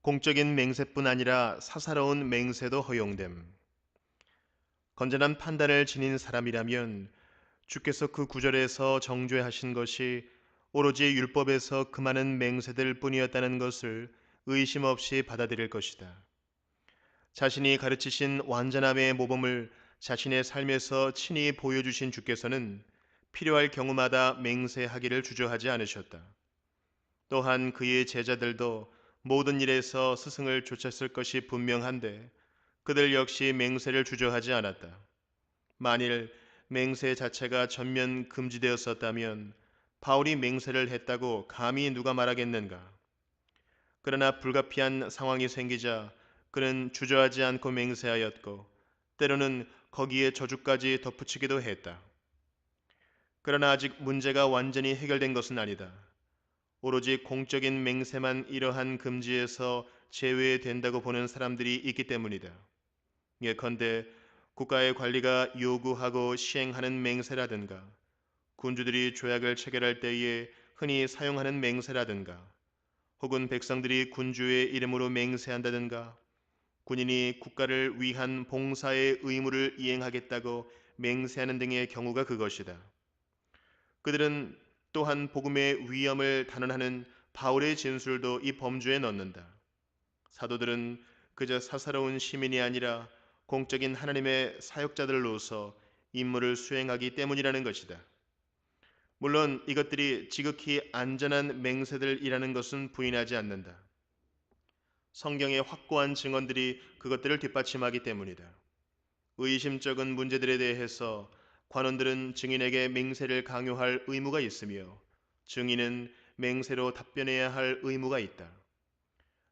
공적인 맹세뿐 아니라 사사로운 맹세도 허용됨. 건전한 판단을 지닌 사람이라면 주께서 그 구절에서 정죄하신 것이 오로지 율법에서 그 많은 맹세들 뿐이었다는 것을 의심 없이 받아들일 것이다. 자신이 가르치신 완전함의 모범을 자신의 삶에서 친히 보여주신 주께서는 필요할 경우마다 맹세하기를 주저하지 않으셨다. 또한 그의 제자들도 모든 일에서 스승을 좇았을 것이 분명한데 그들 역시 맹세를 주저하지 않았다. 만일 맹세 자체가 전면 금지되었었다면 바울이 맹세를 했다고 감히 누가 말하겠는가? 그러나 불가피한 상황이 생기자 그는 주저하지 않고 맹세하였고 때로는 거기에 저주까지 덧붙이기도 했다. 그러나 아직 문제가 완전히 해결된 것은 아니다. 오로지 공적인 맹세만 이러한 금지에서 제외된다고 보는 사람들이 있기 때문이다. 예컨대 국가의 관리가 요구하고 시행하는 맹세라든가 군주들이 조약을 체결할 때에 흔히 사용하는 맹세라든가 혹은 백성들이 군주의 이름으로 맹세한다든가 군인이 국가를 위한 봉사의 의무를 이행하겠다고 맹세하는 등의 경우가 그것이다. 그들은 또한 복음의 위엄을 단언하는 바울의 진술도 이 범주에 넣는다. 사도들은 그저 사사로운 시민이 아니라 공적인 하나님의 사역자들로서 임무를 수행하기 때문이라는 것이다. 물론 이것들이 지극히 안전한 맹세들이라는 것은 부인하지 않는다. 성경의 확고한 증언들이 그것들을 뒷받침하기 때문이다. 의심적인 문제들에 대해서 관원들은 증인에게 맹세를 강요할 의무가 있으며 증인은 맹세로 답변해야 할 의무가 있다.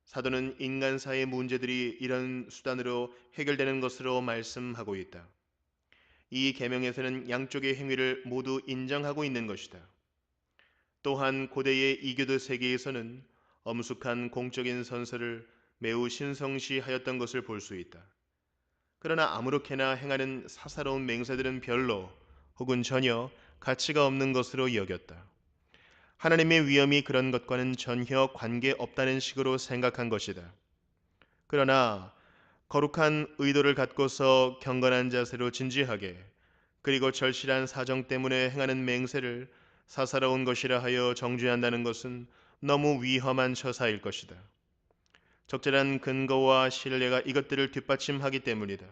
사도는 인간사의 문제들이 이런 수단으로 해결되는 것으로 말씀하고 있다. 이 계명에서는 양쪽의 행위를 모두 인정하고 있는 것이다. 또한 고대의 이교도 세계에서는 엄숙한 공적인 선서를 매우 신성시하였던 것을 볼 수 있다. 그러나 아무렇게나 행하는 사사로운 맹세들은 별로 혹은 전혀 가치가 없는 것으로 여겼다. 하나님의 위엄이 그런 것과는 전혀 관계없다는 식으로 생각한 것이다. 그러나 거룩한 의도를 갖고서 경건한 자세로 진지하게 그리고 절실한 사정 때문에 행하는 맹세를 사사로운 것이라 하여 정죄한다는 것은 너무 위험한 처사일 것이다. 적절한 근거와 신뢰가 이것들을 뒷받침하기 때문이다.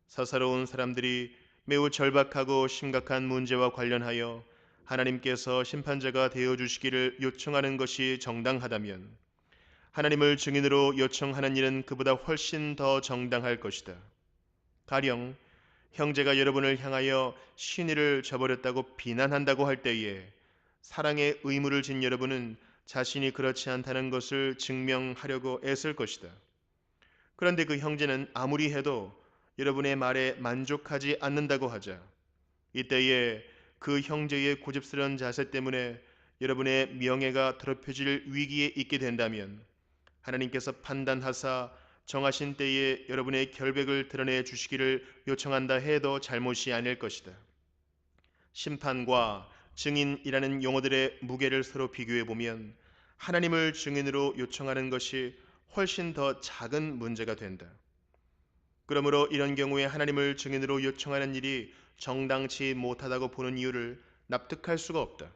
사사로운 사람들이 매우 절박하고 심각한 문제와 관련하여 하나님께서 심판자가 되어 주시기를 요청하는 것이 정당하다면 하나님을 증인으로 요청하는 일은 그보다 훨씬 더 정당할 것이다. 가령 형제가 여러분을 향하여 신의를 저버렸다고 비난한다고 할 때에 사랑의 의무를 진 여러분은 자신이 그렇지 않다는 것을 증명하려고 애쓸 것이다. 그런데 그 형제는 아무리 해도 여러분의 말에 만족하지 않는다고 하자. 이때에 그 형제의 고집스러운 자세 때문에 여러분의 명예가 더럽혀질 위기에 있게 된다면 하나님께서 판단하사 정하신 때에 여러분의 결백을 드러내 주시기를 요청한다 해도 잘못이 아닐 것이다. 심판과 증인이라는 용어들의 무게를 서로 비교해 보면 하나님을 증인으로 요청하는 것이 훨씬 더 작은 문제가 된다. 그러므로 이런 경우에 하나님을 증인으로 요청하는 일이 정당치 못하다고 보는 이유를 납득할 수가 없다.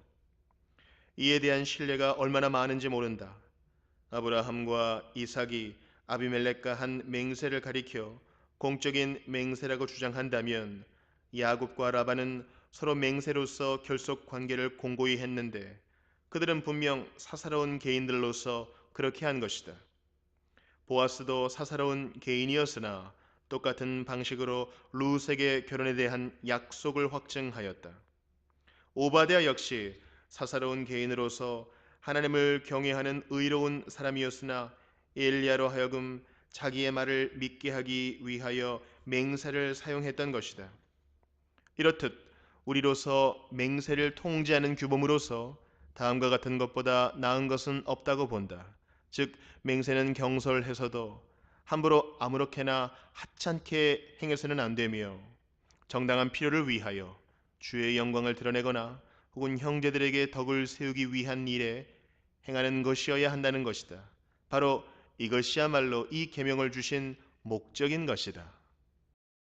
이에 대한 신뢰가 얼마나 많은지 모른다. 아브라함과 이삭이 아비멜렉과 한 맹세를 가리켜 공적인 맹세라고 주장한다면 야곱과 라반은 서로 맹세로서 결속 관계를 공고히 했는데 그들은 분명 사사로운 개인들로서 그렇게 한 것이다. 보아스도 사사로운 개인이었으나 똑같은 방식으로 룻에게 결혼에 대한 약속을 확증하였다. 오바댜 역시 사사로운 개인으로서 하나님을 경외하는 의로운 사람이었으나 엘리야로 하여금 자기의 말을 믿게 하기 위하여 맹세를 사용했던 것이다. 이렇듯 우리로서 맹세를 통제하는 규범으로서 다음과 같은 것보다 나은 것은 없다고 본다. 즉 맹세는 경솔해서도 함부로 아무렇게나 하찮게 행해서는 안 되며 정당한 필요를 위하여 주의 영광을 드러내거나 혹은 형제들에게 덕을 세우기 위한 일에 행하는 것이어야 한다는 것이다. 바로 이것이야말로 이 계명을 주신 목적인 것이다.